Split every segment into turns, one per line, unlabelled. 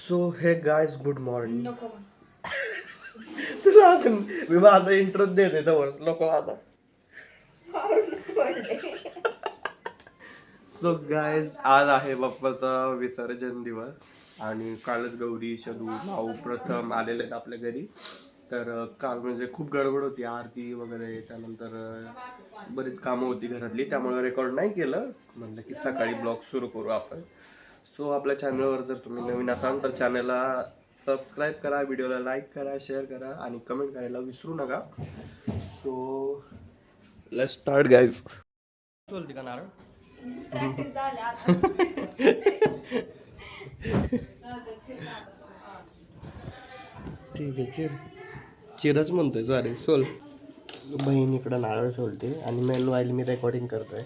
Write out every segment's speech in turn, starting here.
So हे guys good morning.
नको
तुला असं मी माझा इंट्रो देते तर लोक आता. सो गायज आज आहे बाप्पाचा विसर्जन दिवस आणि कालच गौरी शदू भाऊ प्रथम आलेले आहेत आपल्या घरी. तर काल म्हणजे खूप गडबड होती, आरती वगैरे, त्यानंतर बरीच कामं होती घरातली, त्यामुळे रेकॉर्ड नाही केलं. म्हणलं की सकाळी ब्लॉग सुरू करू आपण. सो आपल्या चॅनलवर जर तुम्ही नवीन असाल तर चॅनलला सबस्क्राईब करा, व्हिडिओला लाईक करा, शेअर करा आणि कमेंट करायला विसरू नका. So let's start guys. बोलते का नारळ? ठीक आहे, चिरच म्हणतोय सॉरी. सोल बहिणीकडं नारळ सोलते आणि मेन वाईल मी रेकॉर्डिंग करतोय.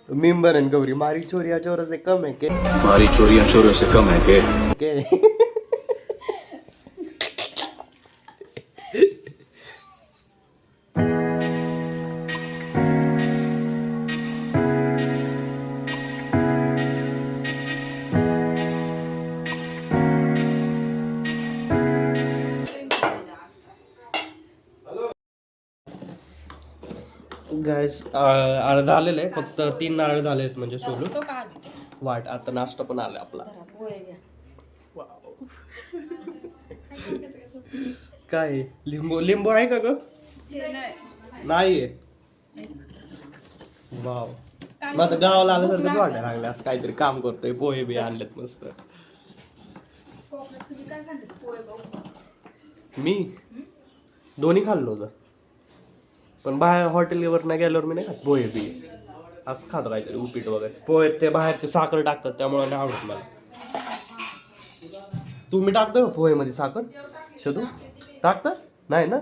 मेंबर आहे गौरी मारी चोरी याच्यावर से कम है के
हमारी चोरियां चोरों से कम है के
गायस अर्ध झालेलं आहे, फक्त 3 नारळ झाले आहेत म्हणजे सोलून वाट. आता नाश्ता पण आला आपला. काय लिंबू लिंबू आहे का ग? नाही वाव. मग आता गावाला आल्यासारखंच वाटायला लागलं, असं काहीतरी काम करतोय. पोहे बी आणलेत मस्त. मी दोन्ही खाल्लो होतं, पण बाहेर हॉटेलवर नाही गेल्यावर मी नाही खात पोहे बी. असं खातो काहीतरी उपीट वगैरे. पोहे ते बाहेरचे साखर टाकतात त्यामुळे नाही आवडत मला. तुम्ही टाकता का पोहेमध्ये साखर? शदू टाकता नाही ना?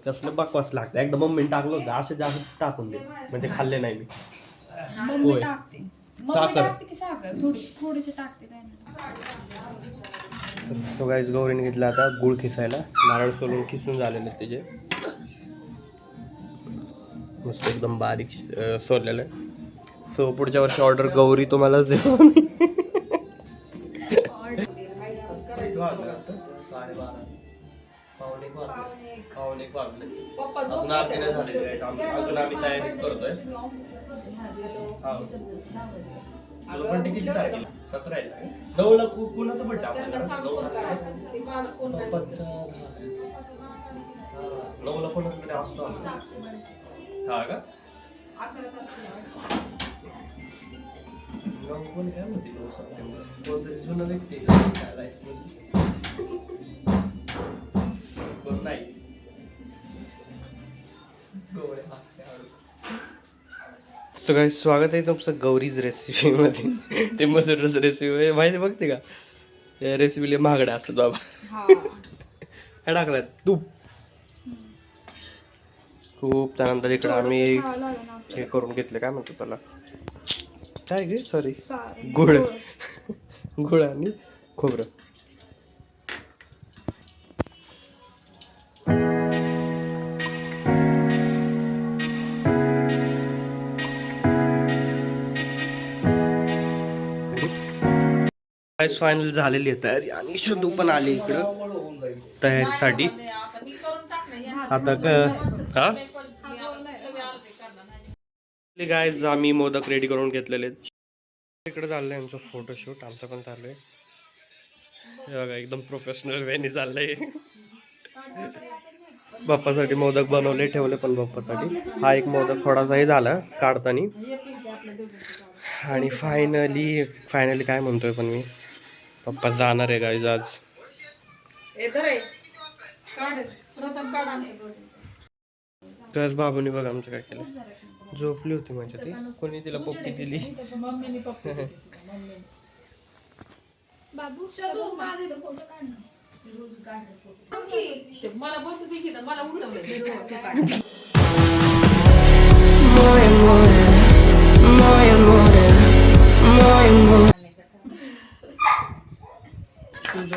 कसलं बकवास लागतं. एकदा मम्मीने टाकलं होतं, असं जास्त टाकून दे म्हणजे खाल्ले नाही मी पोहे. साखर सो गाईस गौरीने घेतला आता गुळ खिसायला. नारळ सोलून खिसून झालेले त्याचे मस्त एकदम बारीक सोललेलं आहे. सो पुढच्या वर्षी ऑर्डर गौरी तुम्हालाच देऊ. अजून आरती नाही झालेली आहे, अजून आम्ही तयारीच करतोय. पण किती तारखेला? 17 आहे. 9ला कुणाचा बड्डे आपल्याला? 9ला कोणाचा बड्डे असतो? हा का? 9 कोणी काय म्हणते? 9 सप्टेंबर कोणतरी जुनं व्यक्ती काय कोण नाही. सगळं स्वागत आहे तुमचं गौरीज रेसिपीमध्ये. ते मसूरच रेसिपी माहिती बघते का? त्या रेसिपीला महागड्या असतात बाबा. काय टाकलं? तूप खूप. त्यानंतर इकडं आम्ही हे करून घेतले, काय म्हणतो त्याला, काय घे सॉरी गुळ. गुळ आणि खोबरं. फायनल झालेली आहे तयारी आणि शंदू पण आली इकडं तयारीसाठी. आता गायज आम्ही मोदक रेडी करून घेतलेले. इकडे चाललंय आमचं फोटोशूट. आमचं पण चाललंय बघा, एकदम प्रोफेशनल वेनी चाललंय. बाप्पासाठी मोदक बनवले ठेवले पण बाप्पासाठी. हा एक मोदक थोडासाही झाला काढताना. आणि फायनली काय म्हणतोय पण मी, पप्पा जाणार आहे गाईज आज. कस बाबूनी बघा आमचं काय केलं. झोपली होती माझ्या ती, कोणी तिला पोपटी दिली.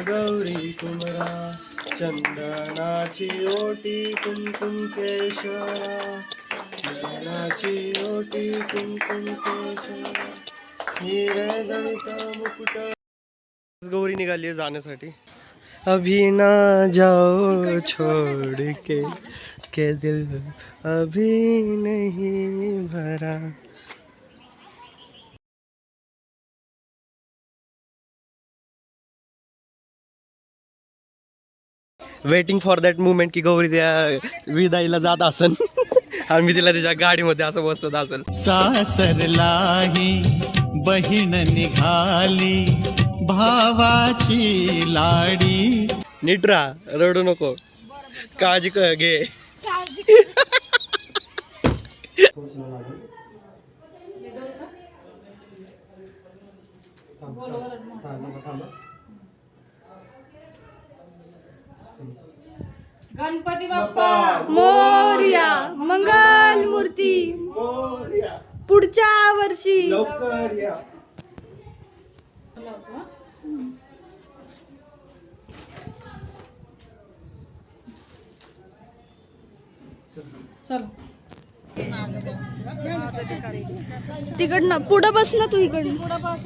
गौरी कुमरा चंदनाची ओटी कुमकुम केशरा, चंदनाची ओटी कुमकुम केशरा, हिरे जळित मुकुट गौरी निघाली आहे जाण्यासाठी. अभी ना जाओ छोड़ के दिल अभी नहीं भरा. वेटिंग फॉर दॅट मुमेंट की गौरी त्या विदाईला जात असन आणि मी तिला त्याच्या गाडीमध्ये असं बसत असेल.
सासरलाही बहीण निघाली भावाची लाडी.
नीट राहा, रडू नको, काळजी घे.
गणपती बाप्पा मोरया. मंगल मूर्ती पुढच्या वर्षी
लवकर या.
चल तिकडनं पुढं बस ना, तू इकडनं पुढं बस.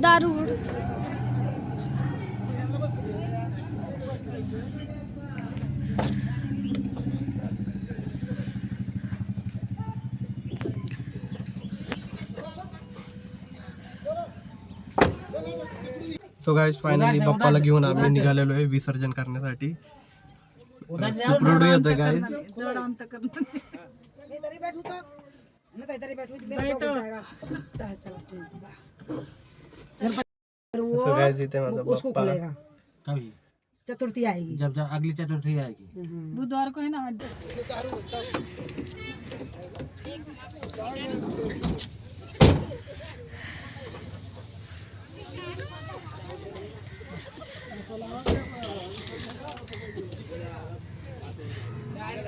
दारू
सो गाइस फायनली बाप्पाला घेऊन आम्ही निघालेलो आहे विसर्जन करण्यासाठी. खूप रडू येतं गाइस. सो गाइस इथे माझा बाप्पा.
चतुर्थी आएगी, जब अगली चतुर्थी आएगी
बुधवार को है ना.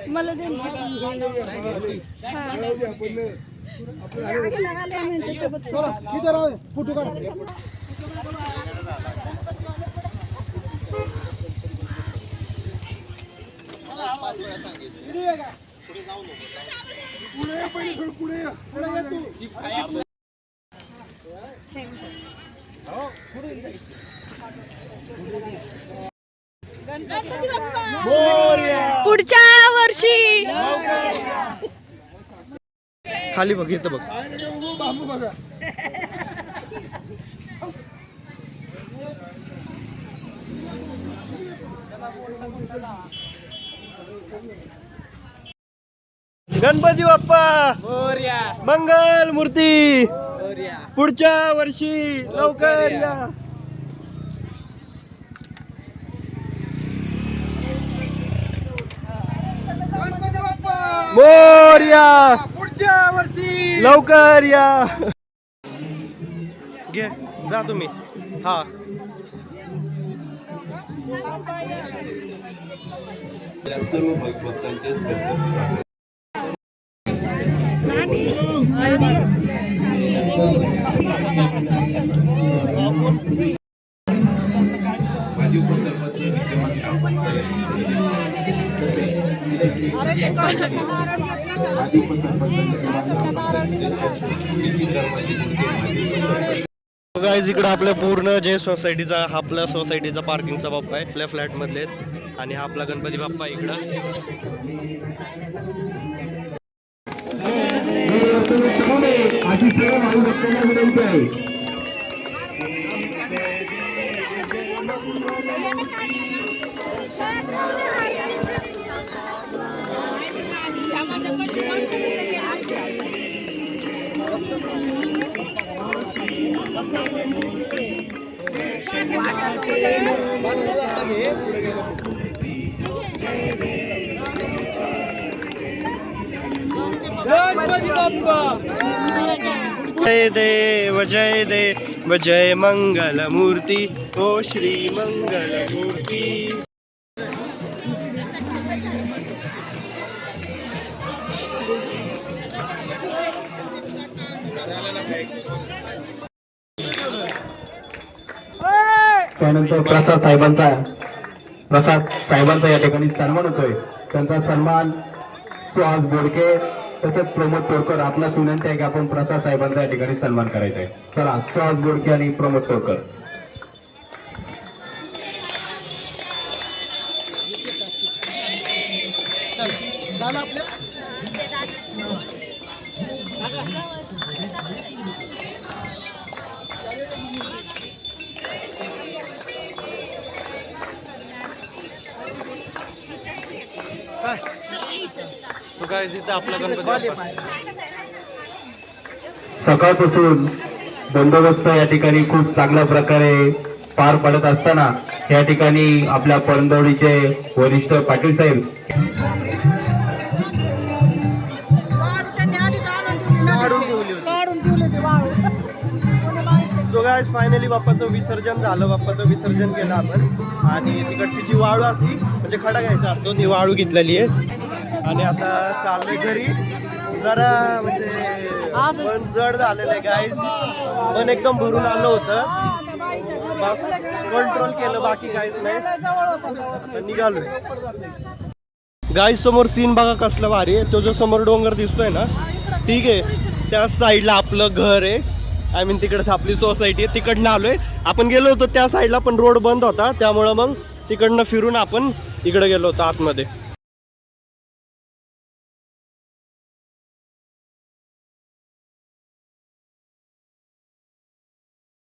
मला दे सोबत
फोटो काढ.
पुढच्या वर्षी.
खाली बघ, इथं बघ. गणपती बाप्पा मंगल मूर्ती पुढच्या वर्षी लवकर या. मोरया पुढच्या वर्षी लवकर या. घे जा तुम्ही. हा गाइस इकडं आपल्या पूर्ण जे सोसायटीचा आपल्या सोसायटीचा पार्किंगचा बाप्पा आहे आपल्या फ्लॅट मधले आणि हा आपला गणपती बाप्पा आहे इकडं. जय देव जय मंगल मूर्ती ओ श्री मंगल मूर्ती.
त्यानंतर प्रसाद साहेबांचा या ठिकाणी सन्मान होतोय. त्यांचा सन्मान सुहास बोडके तसेच प्रमोद तोडकर आपलाच विनंती आहे की आपण प्रसाद साहेबांचा या ठिकाणी सन्मान करायचा आहे. चला सुहास बोडके आणि प्रमोद तोडकर.
तो काय तिथं आपला गणपती
सकाळपासून बंदोबस्त या ठिकाणी खूप चांगल्या प्रकारे पार पडत असताना या ठिकाणी आपल्या पळंदवडीचे वरिष्ठ पाटील साहेब
सो गाइस फायनली बाप्पाचं विसर्जन झालं. बाप्पाचं विसर्जन केलं आपण आणि तिकडची जी वाळू असली म्हणजे खडा घ्यायचा असतो ती वाळू घेतलेली आहे आणि आता चाललोय घरी. जरा म्हणजे मन जड झालेलं आहे गाईज. मन एकदम भरून आलं होतं. बस कंट्रोल केलं, बाकी काहीच नाही. आता निघालोय. गाईज समोर सीन बघा कसला भारी आहे. तो जो समोर डोंगर दिसतोय ना, ठीक आहे, त्या साईडला आपलं घर आहे. आय मीन तिकडच आपली सोसायटी आहे. तिकडनं आलोय. आपण गेलो होतो त्या साईडला पण रोड बंद होता, त्यामुळं मग तिकडनं फिरून आपण इकडे गेलो होतो आतमध्ये.